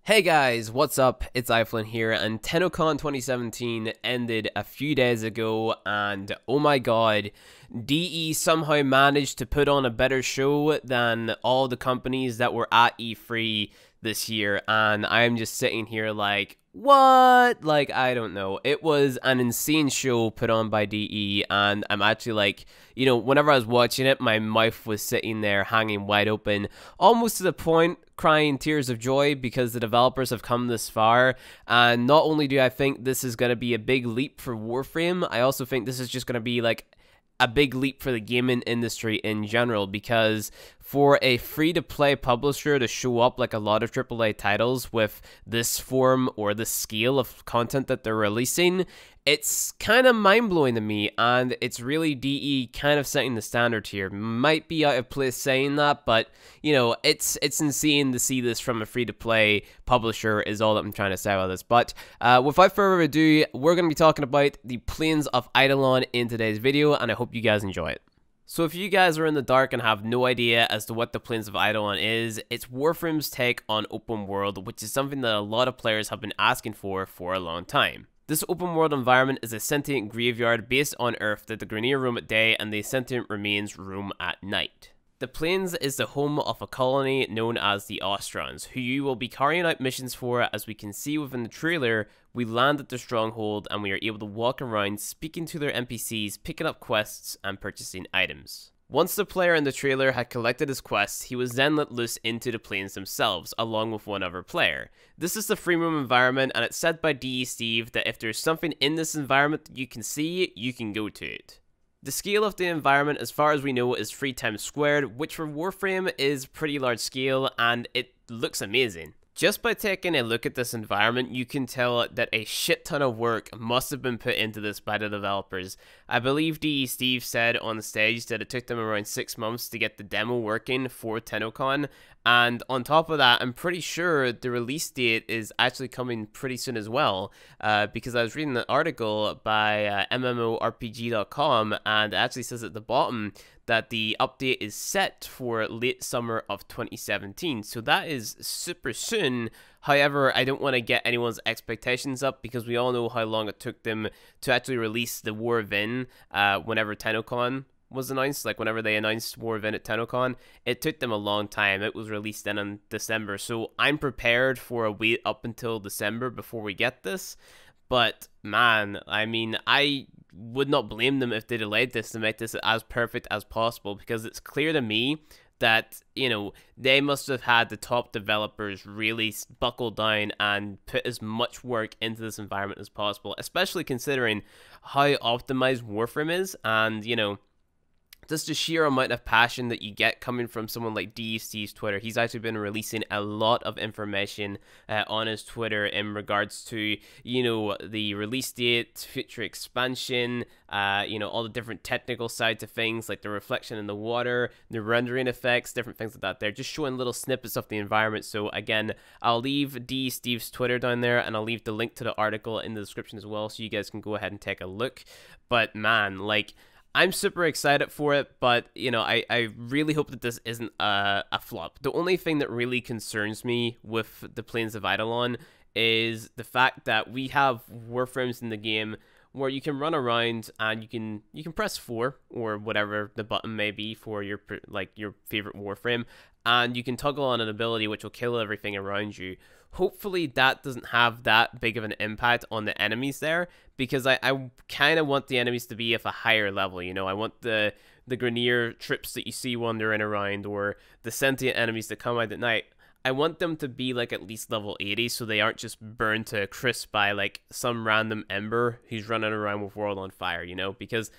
Hey guys, what's up? It's Eidolon here, and TennoCon 2017 ended a few days ago, and oh my god, DE somehow managed to put on a better show than all the companies that were at E3 this year, and I'm just sitting here like, what? Like, I don't know. It was an insane show put on by DE, and I'm actually like, whenever I was watching it, my mouth was sitting there hanging wide open, almost to the point crying tears of joy because the developers have come this far. And not only do I think this is going to be a big leap for Warframe, I also think this is just going to be like a big leap for the gaming industry in general, because for a free-to-play publisher to show up like a lot of AAA titles with this form or this scale of content that they're releasing, it's kind of mind-blowing to me, and it's really DE kind of setting the standard here. Might be out of place saying that, but, it's insane to see this from a free-to-play publisher is all that I'm trying to say about this. But without further ado, we're going to be talking about the Plains of Eidolon in today's video, and I hope you guys enjoy it. So if you guys are in the dark and have no idea as to what the Plains of Eidolon is, it's Warframe's take on open world, which is something that a lot of players have been asking for a long time. This open world environment is a sentient graveyard based on Earth that the Grineer roam at day and the sentient remains roam at night. The Plains is the home of a colony known as the Ostrons, who you will be carrying out missions for. As we can see within the trailer, we land at their stronghold and we are able to walk around speaking to their NPCs, picking up quests and purchasing items. Once the player in the trailer had collected his quests, he was then let loose into the Plains themselves, along with one other player. This is the free roam environment, and it's said by DE Steve that if there's something in this environment that you can see, you can go to it. The scale of the environment, as far as we know, is 3 times squared, which for Warframe is pretty large scale, and it looks amazing. Just by taking a look at this environment, you can tell that a shit ton of work must have been put into this by the developers. I believe DE Steve said on the stage that it took them around 6 months to get the demo working for TennoCon, and on top of that, I'm pretty sure the release date is actually coming pretty soon as well, because I was reading an article by MMORPG.com, and it actually says at the bottom that the update is set for late summer of 2017, so that is super soon. However, I don't want to get anyone's expectations up because we all know how long it took them to actually release the War Within whenever TennoCon was announced. Like whenever they announced War Within at TennoCon, it took them a long time. It was released then in December, so I'm prepared for a wait up until December before we get this. But man, I mean, I would not blame them if they delayed this to make this as perfect as possible, because it's clear to me that, they must have had the top developers really buckle down and put as much work into this environment as possible, especially considering how optimized Warframe is, and, just the sheer amount of passion that you get coming from someone like DE Steve's Twitter. He's actually been releasing a lot of information on his Twitter in regards to, the release date, future expansion, all the different technical sides of things, like the reflection in the water, the rendering effects, different things like that. They're just showing little snippets of the environment. So again, I'll leave DE Steve's Twitter down there, and I'll leave the link to the article in the description as well, so you guys can go ahead and take a look. But man, like, I'm super excited for it, but, I really hope that this isn't a flop. The only thing that really concerns me with the Plains of Eidolon is the fact that we have Warframes in the game where you can run around and you can press 4 or whatever the button may be for your favorite Warframe, and you can toggle on an ability which will kill everything around you. Hopefully that doesn't have that big of an impact on the enemies there, because I kind of want the enemies to be of a higher level. I want the Grineer trips that you see wandering around, or the sentient enemies that come out at night. I want them to be like at least level 80, so they aren't just burned to a crisp by like some random ember who's running around with world on fire, because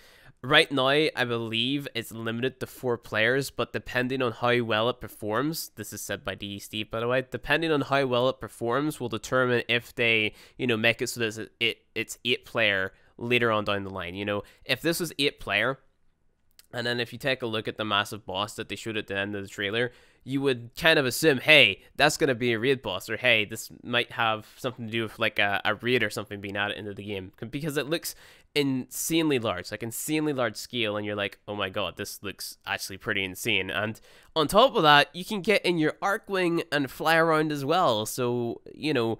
right now, I believe it's limited to 4 players, but depending on how well it performs, this is said by DE Steve, by the way, depending on how well it performs will determine if they, make it so that it's 8 player later on down the line. If this was 8 player, and then if you take a look at the massive boss that they showed at the end of the trailer, you would kind of assume, hey, that's going to be a raid boss, or hey, this might have something to do with like a raid or something being added into the game, because it looks insanely large, like insanely large scale, and you're like, oh my god, this looks actually pretty insane. And on top of that, you can get in your Arcwing and fly around as well, so, you know,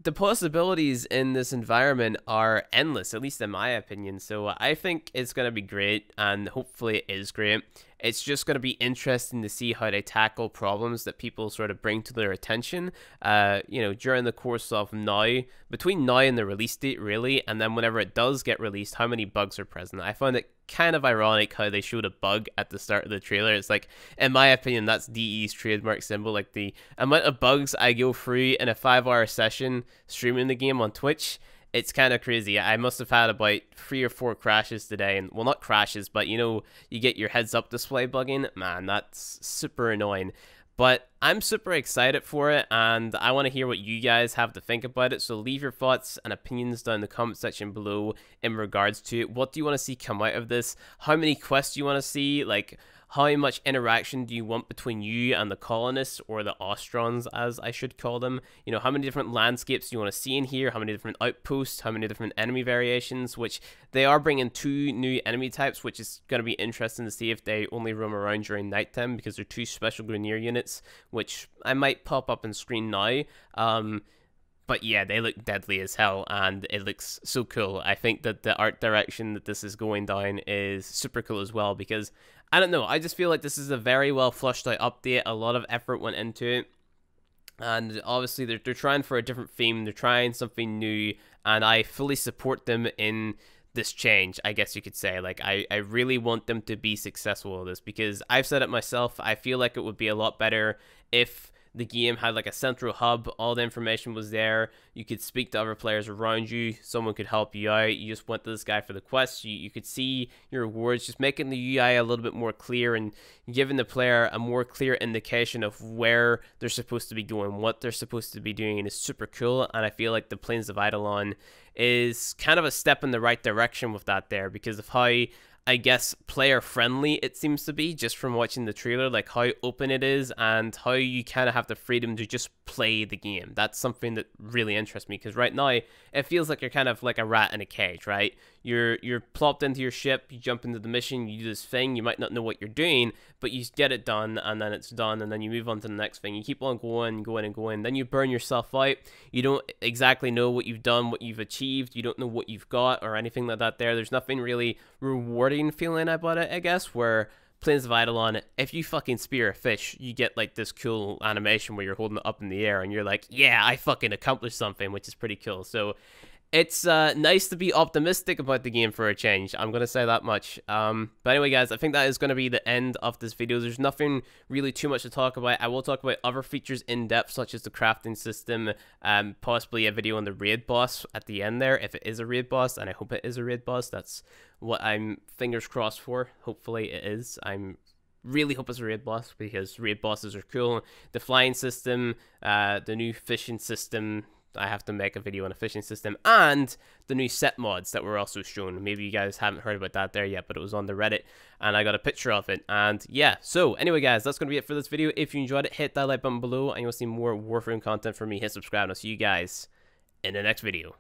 the possibilities in this environment are endless, at least in my opinion. So I think it's going to be great, and hopefully it is great. It's just going to be interesting to see how they tackle problems that people sort of bring to their attention, you know, during the course of now, between now and the release date, really, and then whenever it does get released, how many bugs are present. I find it kind of ironic how they showed a bug at the start of the trailer. It's like, in my opinion, that's DE's trademark symbol. Like, the amount of bugs I go through in a 5-hour session streaming the game on Twitch, it's kind of crazy. I must have had about 3 or 4 crashes today, and well, not crashes, but you know, you get your heads up display bugging. Man, that's super annoying. But I'm super excited for it, and I want to hear what you guys have to think about it. So leave your thoughts and opinions down in the comment section below in regards to it. What do you want to see come out of this? How many quests do you want to see? Like, how much interaction do you want between you and the colonists, or the Ostrons, as I should call them? You know, how many different landscapes do you want to see in here? How many different outposts? How many different enemy variations? Which they are bringing 2 new enemy types, which is going to be interesting to see if they only roam around during nighttime, because they're 2 special Grineer units, which I might pop up on screen now. But yeah, they look deadly as hell, and it looks so cool. I think that the art direction that this is going down is super cool as well, because, I don't know, I just feel like this is a very well flushed out update. A lot of effort went into it, and obviously they're trying for a different theme. They're trying something new, and I fully support them in this change, I guess you could say. Like, I really want them to be successful with this, because I've said it myself, I feel like it would be a lot better if the game had like a central hub. All the information was there. You could speak to other players around you. Someone could help you out. You just went to this guy for the quest. You could see your rewards. Just making the UI a little bit more clear, and giving the player a more clear indication of where they're supposed to be going, what they're supposed to be doing, is super cool. And I feel like the Plains of Eidolon is kind of a step in the right direction with that there, because of how, I guess, player friendly it seems to be, just from watching the trailer, like how open it is and how you kind of have the freedom to just play the game. That's something that really interests me, because right now it feels like you're kind of like a rat in a cage, right? You're plopped into your ship, you jump into the mission, you do this thing, you might not know what you're doing, but you get it done, and then it's done, and then you move on to the next thing. You keep on going, then you burn yourself out. You don't exactly know what you've done, what you've achieved, you don't know what you've got, or anything like that there. There's nothing really rewarding feeling about it, I guess, where Plains of Eidolon, if you fucking spear a fish, you get like this cool animation where you're holding it up in the air, and you're like, yeah, I fucking accomplished something, which is pretty cool. So it's nice to be optimistic about the game for a change. I'm going to say that much. But anyway, guys, I think that is going to be the end of this video. There's nothing really too much to talk about. I will talk about other features in depth, such as the crafting system, possibly a video on the raid boss at the end there, if it is a raid boss, and I hope it is a raid boss. That's what I'm fingers crossed for. Hopefully it is. I'm really hope it's a raid boss, because raid bosses are cool. The flying system, the new fishing system, I have to make a video on a fishing system, and the new set mods that were also shown. Maybe you guys haven't heard about that there yet, but it was on the Reddit, and I got a picture of it. And yeah, so anyway, guys, that's going to be it for this video. If you enjoyed it, hit that like button below, and you'll see more Warframe content from me. Hit subscribe, and I'll see you guys in the next video.